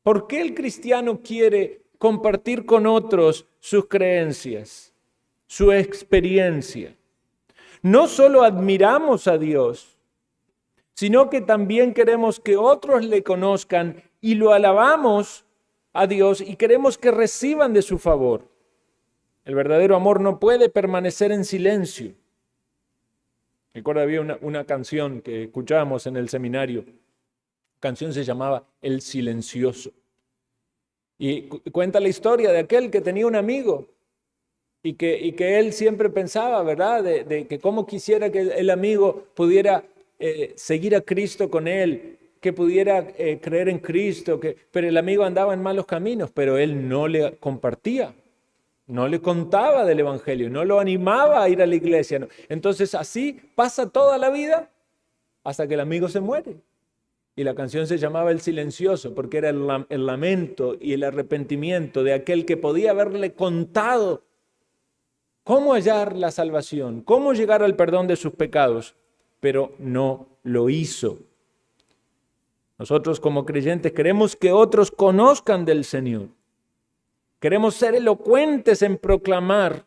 ¿Por qué el cristiano quiere compartir con otros sus creencias, su experiencia? No solo admiramos a Dios, sino que también queremos que otros le conozcan y lo alabamos a Dios y queremos que reciban de su favor. El verdadero amor no puede permanecer en silencio. Recuerdo, había una canción que escuchábamos en el seminario. La canción se llamaba El Silencioso. Y cuenta la historia de aquel que tenía un amigo y que él siempre pensaba, ¿verdad?, de que cómo quisiera que el amigo pudiera seguir a Cristo con él, que pudiera creer en Cristo, pero el amigo andaba en malos caminos, pero él no le compartía, no le contaba del Evangelio, no lo animaba a ir a la iglesia. No. Entonces así pasa toda la vida hasta que el amigo se muere. Y la canción se llamaba El Silencioso, porque era el lamento y el arrepentimiento de aquel que podía haberle contado cómo hallar la salvación, cómo llegar al perdón de sus pecados, pero no lo hizo. Nosotros como creyentes queremos que otros conozcan del Señor. Queremos ser elocuentes en proclamar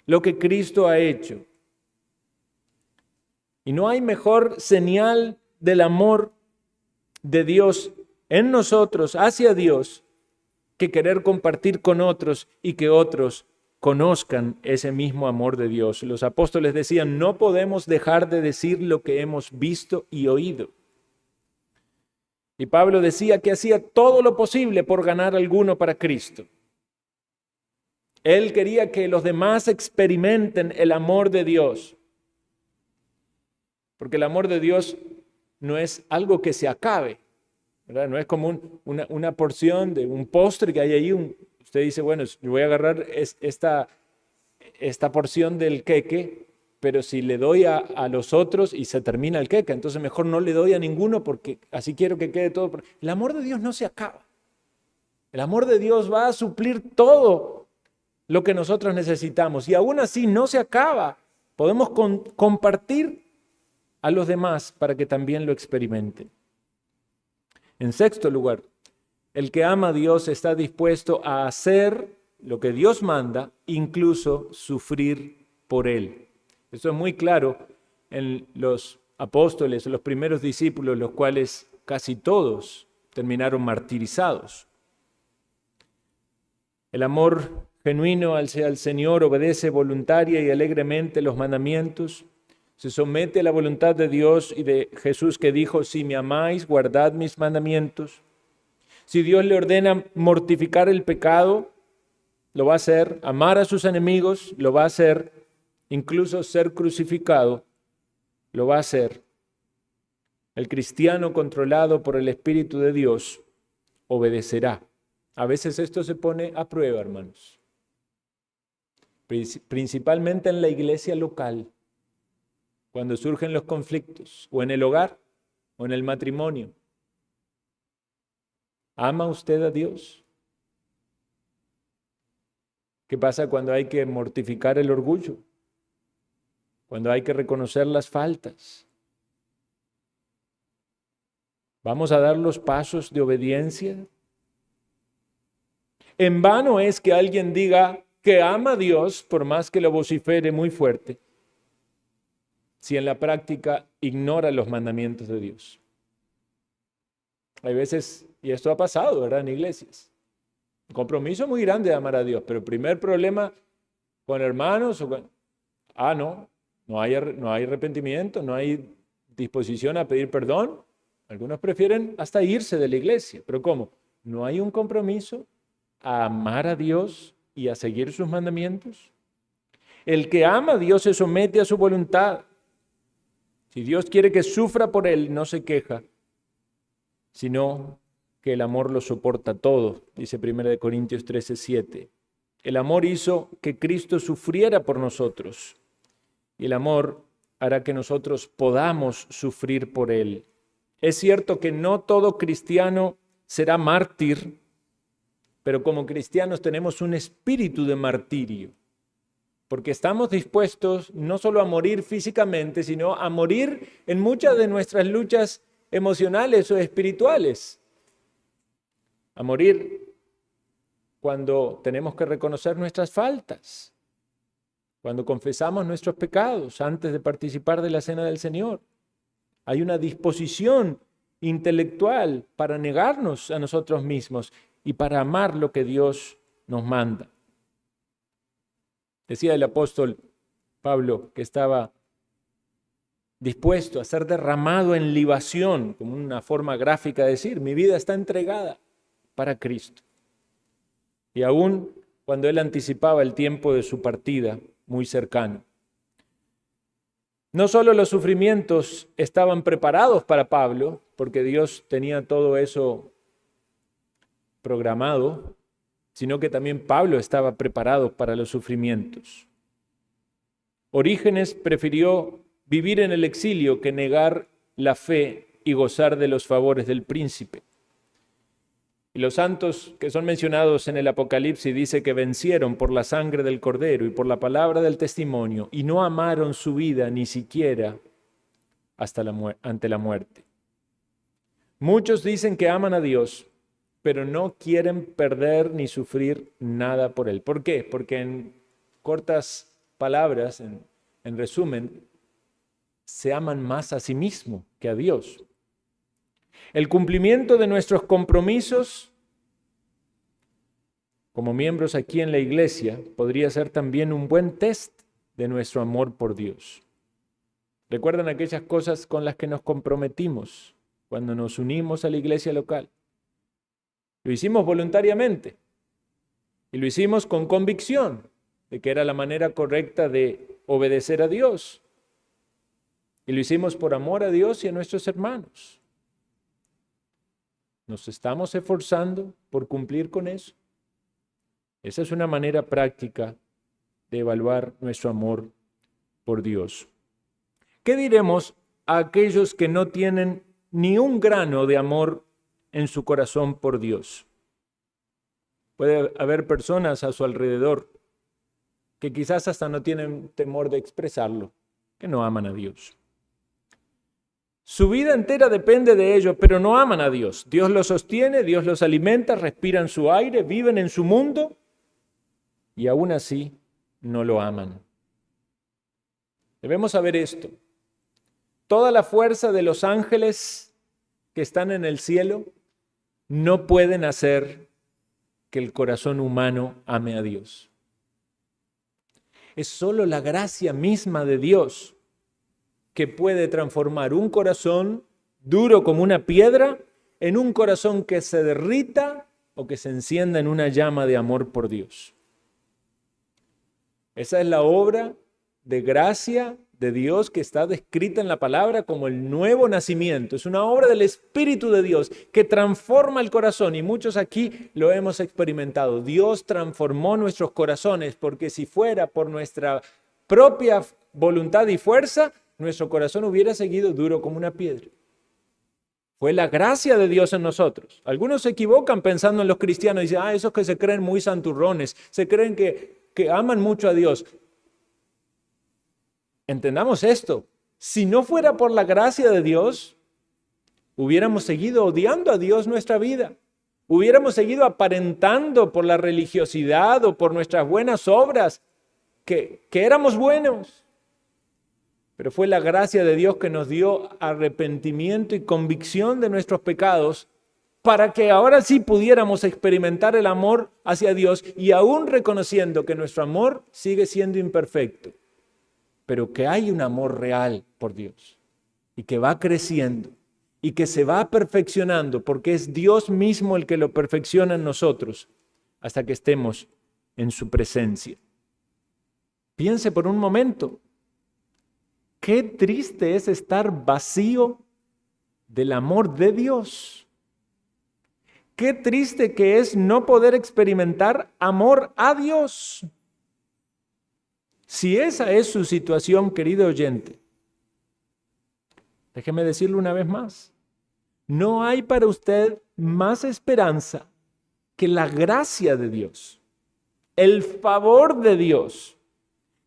lo que Cristo ha hecho. Y no hay mejor señal del amor de Dios en nosotros hacia Dios que querer compartir con otros y que otros conozcan ese mismo amor de Dios. Los apóstoles decían, no podemos dejar de decir lo que hemos visto y oído. Y Pablo decía que hacía todo lo posible por ganar a alguno para Cristo. Él quería que los demás experimenten el amor de Dios. Porque el amor de Dios no es algo que se acabe, ¿verdad? No es como una porción de un postre que hay ahí. Usted dice, bueno, yo voy a agarrar esta porción del queque, pero si le doy a los otros y se termina el queque, entonces mejor no le doy a ninguno porque así quiero que quede todo. El amor de Dios no se acaba. El amor de Dios va a suplir todo lo que nosotros necesitamos y aún así no se acaba. Podemos compartir a los demás para que también lo experimenten. En sexto lugar, el que ama a Dios está dispuesto a hacer lo que Dios manda, incluso sufrir por Él. Esto es muy claro en los apóstoles, los primeros discípulos, los cuales casi todos terminaron martirizados. El amor genuino hacia el Señor obedece voluntaria y alegremente los mandamientos, se somete a la voluntad de Dios y de Jesús, que dijo: si me amáis, guardad mis mandamientos. Si Dios le ordena mortificar el pecado, lo va a hacer. Amar a sus enemigos, lo va a hacer. Incluso ser crucificado, lo va a hacer. El cristiano controlado por el Espíritu de Dios obedecerá. A veces esto se pone a prueba, hermanos. Principalmente en la iglesia local, cuando surgen los conflictos, o en el hogar, o en el matrimonio. ¿Ama usted a Dios? ¿Qué pasa cuando hay que mortificar el orgullo? Cuando hay que reconocer las faltas. ¿Vamos a dar los pasos de obediencia? En vano es que alguien diga que ama a Dios, por más que lo vocifere muy fuerte, si en la práctica ignora los mandamientos de Dios. Hay veces, y esto ha pasado, ¿verdad?, en iglesias. Un compromiso muy grande de amar a Dios, pero el primer problema con hermanos, no hay arrepentimiento, no hay disposición a pedir perdón. Algunos prefieren hasta irse de la iglesia. ¿Pero cómo? ¿No hay un compromiso a amar a Dios y a seguir sus mandamientos? El que ama a Dios se somete a su voluntad. Si Dios quiere que sufra por él, no se queja, sino que el amor lo soporta todo, dice 1 Corintios 13:7. El amor hizo que Cristo sufriera por nosotros, y el amor hará que nosotros podamos sufrir por él. Es cierto que no todo cristiano será mártir, pero como cristianos tenemos un espíritu de martirio, porque estamos dispuestos no solo a morir físicamente, sino a morir en muchas de nuestras luchas emocionales o espirituales. A morir cuando tenemos que reconocer nuestras faltas, cuando confesamos nuestros pecados antes de participar de la cena del Señor. Hay una disposición intelectual para negarnos a nosotros mismos y para amar lo que Dios nos manda. Decía el apóstol Pablo que estaba dispuesto a ser derramado en libación, como una forma gráfica de decir: mi vida está entregada para Cristo. Y aún cuando él anticipaba el tiempo de su partida, muy cercano. No solo los sufrimientos estaban preparados para Pablo, porque Dios tenía todo eso programado, sino que también Pablo estaba preparado para los sufrimientos. Orígenes prefirió vivir en el exilio que negar la fe y gozar de los favores del príncipe. Y los santos que son mencionados en el Apocalipsis dice que vencieron por la sangre del Cordero y por la palabra del testimonio, y no amaron su vida ni siquiera ante la muerte. Muchos dicen que aman a Dios, pero no quieren perder ni sufrir nada por Él. ¿Por qué? Porque en cortas palabras, en resumen, se aman más a sí mismo que a Dios. El cumplimiento de nuestros compromisos como miembros aquí en la iglesia podría ser también un buen test de nuestro amor por Dios. ¿Recuerdan aquellas cosas con las que nos comprometimos cuando nos unimos a la iglesia local? Lo hicimos voluntariamente y lo hicimos con convicción de que era la manera correcta de obedecer a Dios. Y lo hicimos por amor a Dios y a nuestros hermanos. ¿Nos estamos esforzando por cumplir con eso? Esa es una manera práctica de evaluar nuestro amor por Dios. ¿Qué diremos a aquellos que no tienen ni un grano de amor en su corazón por Dios? Puede haber personas a su alrededor que quizás hasta no tienen temor de expresarlo, que no aman a Dios. Su vida entera depende de ellos, pero no aman a Dios. Dios los sostiene, Dios los alimenta, respiran su aire, viven en su mundo y aún así no lo aman. Debemos saber esto. toda la fuerza de los ángeles que están en el cielo no pueden hacer que el corazón humano ame a Dios. Es solo la gracia misma de Dios que puede transformar un corazón duro como una piedra en un corazón que se derrita o que se encienda en una llama de amor por Dios. Esa es la obra de gracia de Dios que está descrita en la palabra como el nuevo nacimiento. Es una obra del Espíritu de Dios que transforma el corazón y muchos aquí lo hemos experimentado. Dios transformó nuestros corazones porque si fuera por nuestra propia voluntad y fuerza, nuestro corazón hubiera seguido duro como una piedra. Fue la gracia de Dios en nosotros. Algunos se equivocan pensando en los cristianos y dicen, esos que se creen muy santurrones, se creen que aman mucho a Dios. Entendamos esto, si no fuera por la gracia de Dios, hubiéramos seguido odiando a Dios nuestra vida. Hubiéramos seguido aparentando por la religiosidad o por nuestras buenas obras que éramos buenos. Pero fue la gracia de Dios que nos dio arrepentimiento y convicción de nuestros pecados para que ahora sí pudiéramos experimentar el amor hacia Dios y aún reconociendo que nuestro amor sigue siendo imperfecto, pero que hay un amor real por Dios y que va creciendo y que se va perfeccionando porque es Dios mismo el que lo perfecciona en nosotros hasta que estemos en su presencia. Piense por un momento, qué triste es estar vacío del amor de Dios. Qué triste que es no poder experimentar amor a Dios. Si esa es su situación, querido oyente, déjeme decirlo una vez más. No hay para usted más esperanza que la gracia de Dios, el favor de Dios,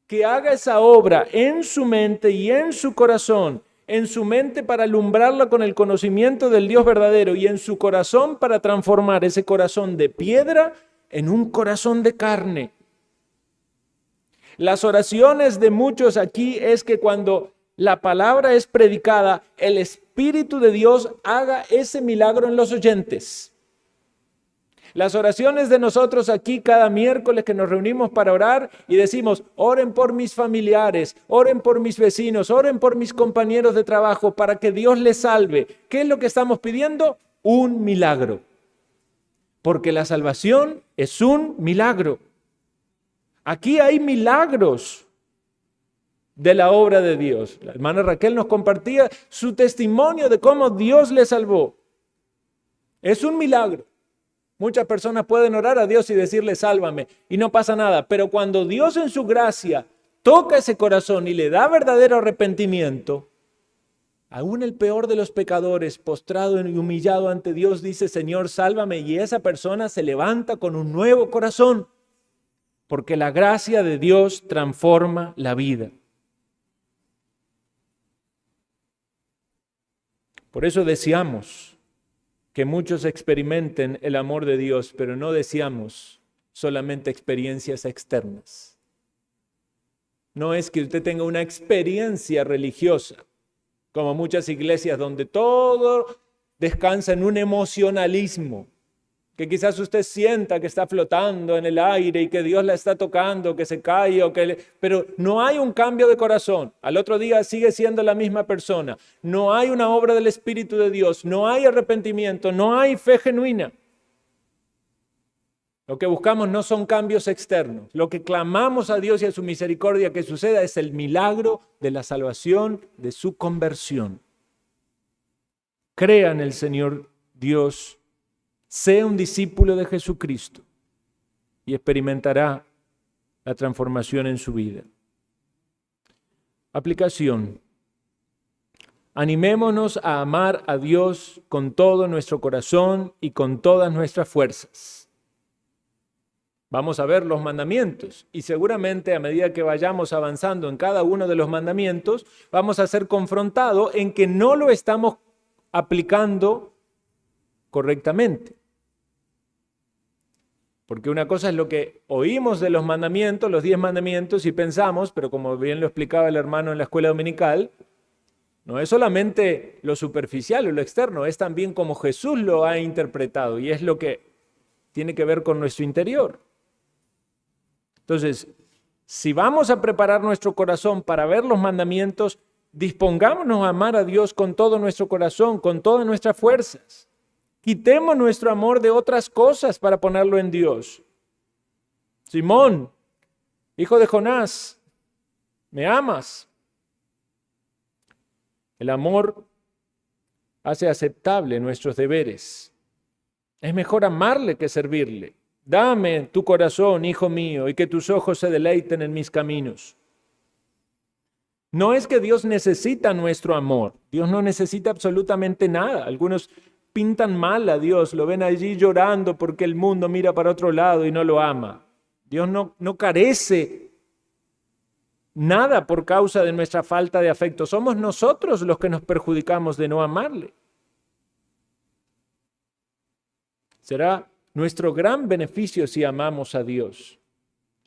que haga esa obra en su mente y en su corazón, en su mente para alumbrarla con el conocimiento del Dios verdadero y en su corazón para transformar ese corazón de piedra en un corazón de carne. Las oraciones de muchos aquí es que cuando la palabra es predicada, el Espíritu de Dios haga ese milagro en los oyentes. Las oraciones de nosotros aquí cada miércoles que nos reunimos para orar y decimos, oren por mis familiares, oren por mis vecinos, oren por mis compañeros de trabajo para que Dios les salve. ¿Qué es lo que estamos pidiendo? Un milagro. Porque la salvación es un milagro. Aquí hay milagros de la obra de Dios. La hermana Raquel nos compartía su testimonio de cómo Dios le salvó. Es un milagro. Muchas personas pueden orar a Dios y decirle sálvame y no pasa nada, pero cuando Dios en su gracia toca ese corazón y le da verdadero arrepentimiento, aún el peor de los pecadores, postrado y humillado ante Dios, dice Señor sálvame y esa persona se levanta con un nuevo corazón, porque la gracia de Dios transforma la vida. Por eso deseamos que muchos experimenten el amor de Dios, pero no deseamos solamente experiencias externas. No es que usted tenga una experiencia religiosa, como muchas iglesias donde todo descansa en un emocionalismo, que quizás usted sienta que está flotando en el aire y que Dios la está tocando, que se cae, pero no hay un cambio de corazón. Al otro día sigue siendo la misma persona. No hay una obra del Espíritu de Dios, no hay arrepentimiento, no hay fe genuina. Lo que buscamos no son cambios externos. Lo que clamamos a Dios y a su misericordia que suceda es el milagro de la salvación, de su conversión. Crea en el Señor Dios. Sea un discípulo de Jesucristo y experimentará la transformación en su vida. Aplicación. Animémonos a amar a Dios con todo nuestro corazón y con todas nuestras fuerzas. Vamos a ver los mandamientos y seguramente a medida que vayamos avanzando en cada uno de los mandamientos, vamos a ser confrontados en que no lo estamos aplicando correctamente. Porque una cosa es lo que oímos de los mandamientos, los 10 mandamientos, y pensamos, pero como bien lo explicaba el hermano en la escuela dominical, No es solamente lo superficial o lo externo, es también como Jesús lo ha interpretado y es lo que tiene que ver con nuestro interior. Entonces, si vamos a preparar nuestro corazón para ver los mandamientos, dispongámonos a amar a Dios con todo nuestro corazón, con todas nuestras fuerzas. Quitemos nuestro amor de otras cosas para ponerlo en Dios. Simón, hijo de Jonás, ¿me amas? El amor hace aceptable nuestros deberes. Es mejor amarle que servirle. Dame tu corazón, hijo mío, y que tus ojos se deleiten en mis caminos. No es que Dios necesita nuestro amor. Dios no necesita absolutamente nada. Algunos pintan mal a Dios, lo ven allí llorando porque el mundo mira para otro lado y no lo ama. Dios no carece nada por causa de nuestra falta de afecto. Somos nosotros los que nos perjudicamos de no amarle. Será nuestro gran beneficio si amamos a Dios.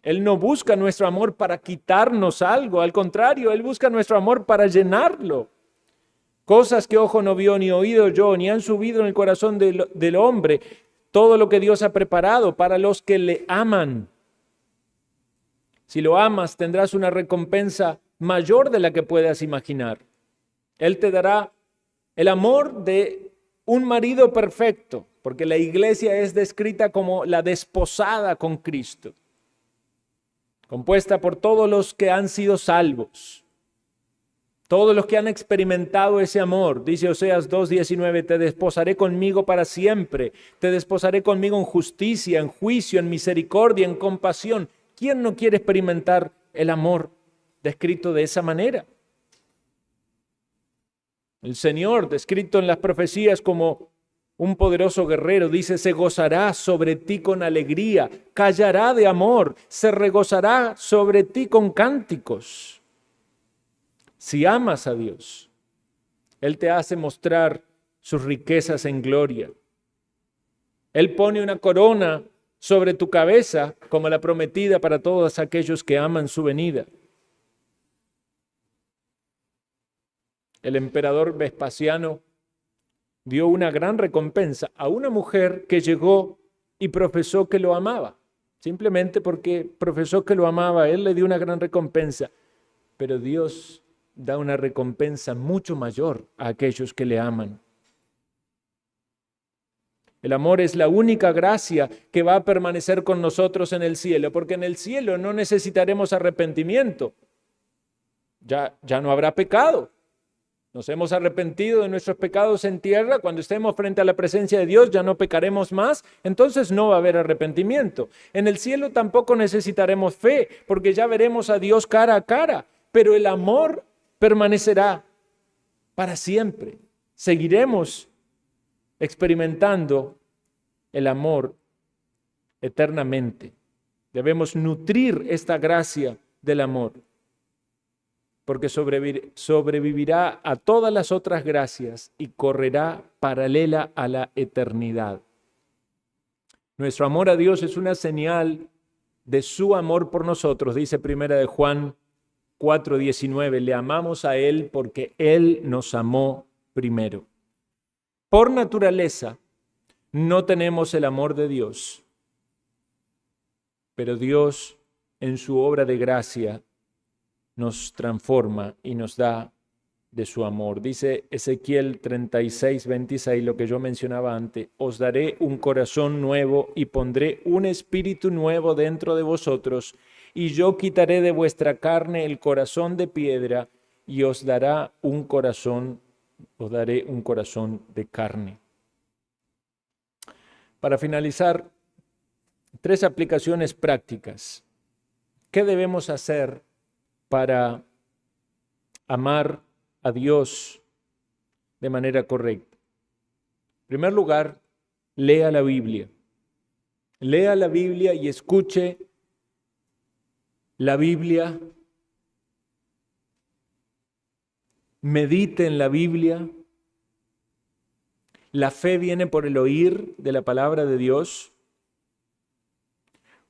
Él no busca nuestro amor para quitarnos algo, al contrario, Él busca nuestro amor para llenarlo. Cosas que ojo no vio, ni oído oyó, ni han subido en el corazón del hombre, todo lo que Dios ha preparado para los que le aman. Si lo amas, tendrás una recompensa mayor de la que puedas imaginar. Él te dará el amor de un marido perfecto, porque la iglesia es descrita como la desposada con Cristo, compuesta por todos los que han sido salvos, todos los que han experimentado ese amor. Dice Oseas 2:19, te desposaré conmigo para siempre, te desposaré conmigo en justicia, en juicio, en misericordia, en compasión. ¿Quién no quiere experimentar el amor descrito de esa manera? El Señor, descrito en las profecías como un poderoso guerrero, dice, se gozará sobre ti con alegría, callará de amor, se regozará sobre ti con cánticos. Si amas a Dios, Él te hace mostrar sus riquezas en gloria. Él pone una corona sobre tu cabeza como la prometida para todos aquellos que aman su venida. El emperador Vespasiano dio una gran recompensa a una mujer que llegó y profesó que lo amaba. Simplemente porque profesó que lo amaba, Él le dio una gran recompensa. Pero Dios da una recompensa mucho mayor a aquellos que le aman. El amor es la única gracia que va a permanecer con nosotros en el cielo, porque en el cielo no necesitaremos arrepentimiento. Ya no habrá pecado. Nos hemos arrepentido de nuestros pecados en tierra. Cuando estemos frente a la presencia de Dios ya no pecaremos más. Entonces no va a haber arrepentimiento. En el cielo tampoco necesitaremos fe, porque ya veremos a Dios cara a cara. Pero el amor permanecerá para siempre. Seguiremos experimentando el amor eternamente. Debemos nutrir esta gracia del amor, porque sobrevivirá a todas las otras gracias y correrá paralela a la eternidad. Nuestro amor a Dios es una señal de su amor por nosotros, dice Primera de Juan 4:19, le amamos a Él porque Él nos amó primero. Por naturaleza, no tenemos el amor de Dios, pero Dios, en su obra de gracia, nos transforma y nos da de su amor. Dice Ezequiel 36:26, lo que yo mencionaba antes, os daré un corazón nuevo y pondré un espíritu nuevo dentro de vosotros, y yo quitaré de vuestra carne el corazón de piedra y os daré un corazón de carne. Para finalizar, 3 aplicaciones prácticas. ¿Qué debemos hacer para amar a Dios de manera correcta? En primer lugar, lea la Biblia. Lea la Biblia y escuche la Biblia. Medite en la Biblia. La fe viene por el oír de la palabra de Dios.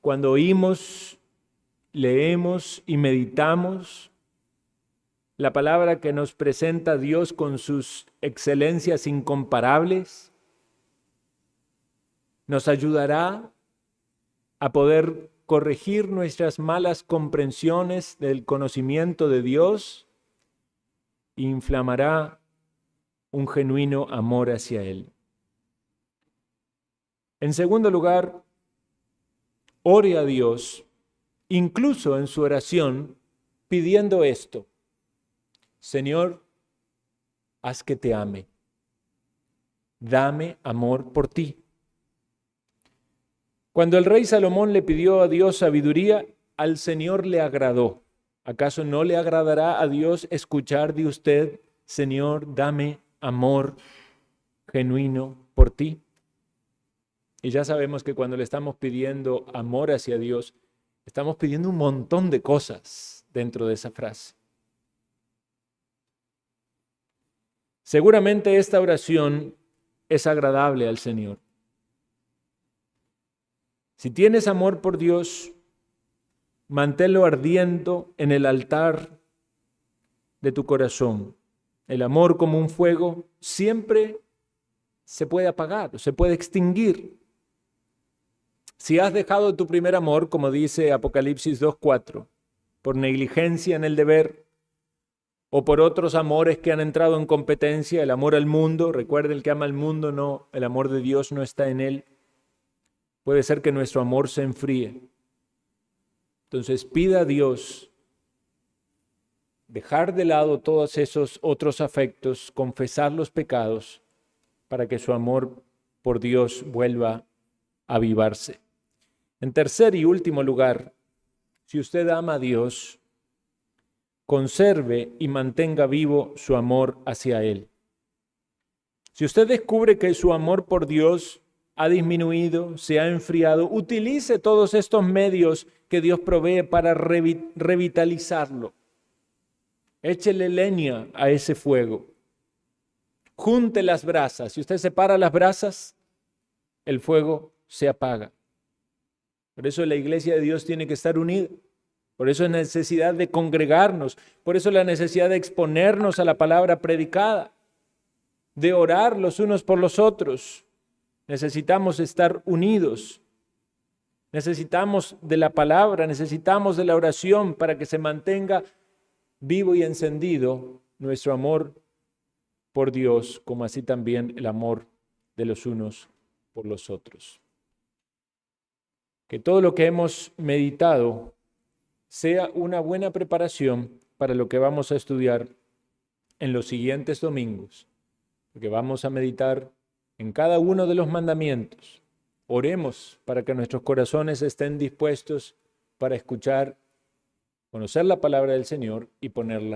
Cuando oímos, leemos y meditamos, la palabra que nos presenta Dios con sus excelencias incomparables, nos ayudará a poder corregir nuestras malas comprensiones del conocimiento de Dios e inflamará un genuino amor hacia Él. En segundo lugar, ore a Dios, incluso en su oración, pidiendo esto: Señor, haz que te ame. Dame amor por ti. Cuando el rey Salomón le pidió a Dios sabiduría, al Señor le agradó. ¿Acaso no le agradará a Dios escuchar de usted: Señor, dame amor genuino por ti? Y ya sabemos que cuando le estamos pidiendo amor hacia Dios, estamos pidiendo un montón de cosas dentro de esa frase. Seguramente esta oración es agradable al Señor. Si tienes amor por Dios, manténlo ardiendo en el altar de tu corazón. El amor, como un fuego, siempre se puede apagar, se puede extinguir. Si has dejado tu primer amor, como dice Apocalipsis 2:4, por negligencia en el deber o por otros amores que han entrado en competencia, el amor al mundo, recuerde, el que ama al mundo, no, el amor de Dios no está en él, puede ser que nuestro amor se enfríe. Entonces pida a Dios dejar de lado todos esos otros afectos, confesar los pecados para que su amor por Dios vuelva a avivarse. En tercer y último lugar, si usted ama a Dios, conserve y mantenga vivo su amor hacia Él. Si usted descubre que su amor por Dios ha disminuido, se ha enfriado, utilice todos estos medios que Dios provee para revitalizarlo. Échele leña a ese fuego. Junte las brasas. Si usted separa las brasas, el fuego se apaga. Por eso la iglesia de Dios tiene que estar unida. Por eso es necesidad de congregarnos. Por eso la necesidad de exponernos a la palabra predicada, de orar los unos por los otros. Necesitamos estar unidos. Necesitamos de la palabra, necesitamos de la oración para que se mantenga vivo y encendido nuestro amor por Dios, como así también el amor de los unos por los otros. Que todo lo que hemos meditado sea una buena preparación para lo que vamos a estudiar en los siguientes domingos, porque vamos a meditar en cada uno de los mandamientos. Oremos para que nuestros corazones estén dispuestos para escuchar, conocer la palabra del Señor y ponerla